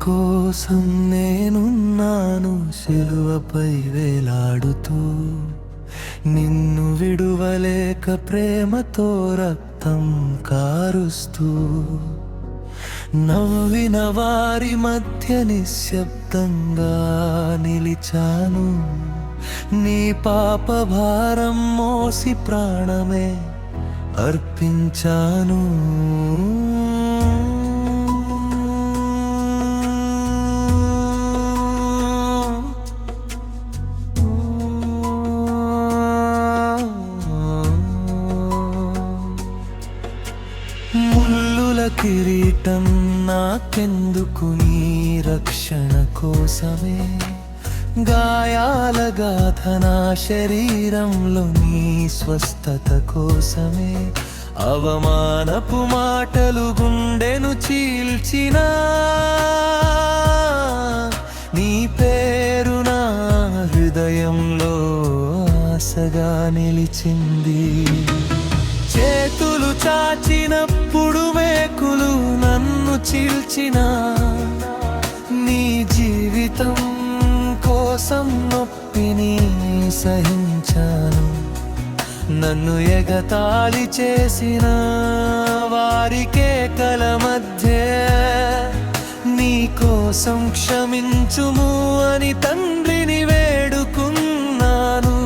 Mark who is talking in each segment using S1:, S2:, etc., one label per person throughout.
S1: కోసం నేనున్నాను శిలువపై వేలాడుతూ, నిన్ను విడువలేక ప్రేమతో రక్తం కారుస్తూ, నవ్విన వారి మధ్య నిశ్శబ్దంగా నిలిచాను. నీ పాప భారం మోసి ప్రాణమే అర్పించాను. ముల్లుల కిరీటం నాకెందుకు, నీ రక్షణ కోసమే. గాయాల గాథ నా శరీరంలో, నీ స్వస్థత కోసమే. అవమానపు మాటలు గుండెను చీల్చినా, నీ పేరు నా హృదయంలో ఆశగా నిలిచింది. చేతులు చాచినప్పుడు మేకులు నన్ను చీల్చిన, నీ జీవితం కోసం నొప్పిని సహించాను. నన్ను ఎగతాళి చేసిన వారి కేకల మధ్య, నీ కోసం క్షమించుము అని తండ్రిని వేడుకున్నాను.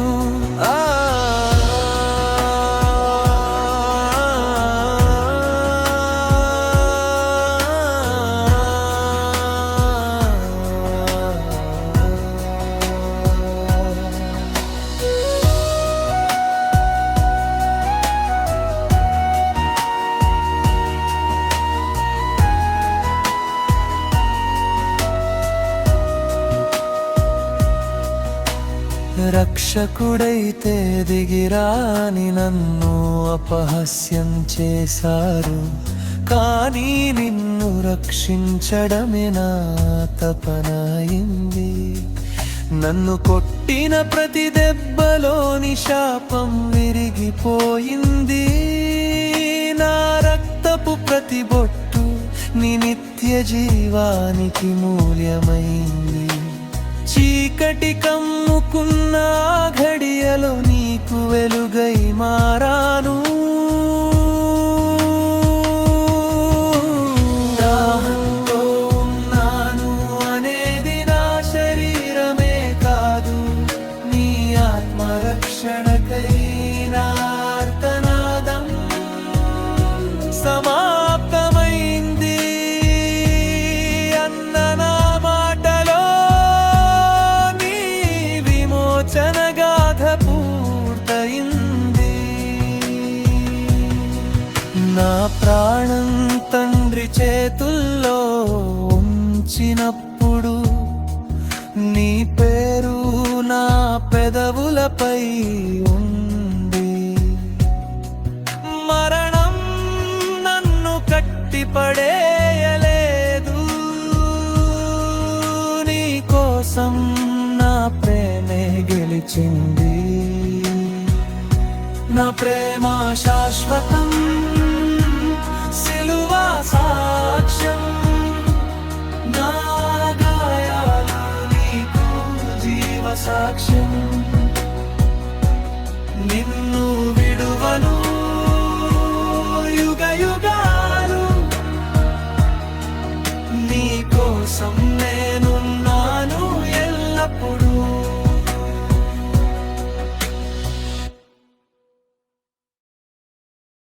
S1: రక్షకుడైతే దిగిరాని నన్ను అపహాస్యం చేశారు, కానీ నిన్ను రక్షించడమే నా తపనయింది. నన్ను కొట్టిన ప్రతి దెబ్బలోని శాపం విరిగిపోయింది. నా రక్తపు ప్రతి బొట్టు నీ నిత్య జీవానికి మూల్యమైంది. చీకటి కమ్ముకున్న ఘడియలో నీకు వెలుగై మారాను. దాహంతో ఉన్నాను అనేది నా శరీరమే కాదు, నీ ఆత్మరక్షణకై నా ఆర్తనాదం సమాప్తమైంది అన్న నా మాటలో గాథ పూర్తయింది. నా ప్రాణం తండ్రి చేతుల్లో ఉంచినప్పుడు, నీ పేరు నా పెదవులపై ఉంది. మరణం నన్ను కట్టిపడేయలేదు, నీ కోసం నా ప్రేమే గెలిచింది. నా ప్రేమ శాశ్వతం, సిలువ సాక్ష్యం. నా గాయాలు నీకు జీవ సాక్ష్యం.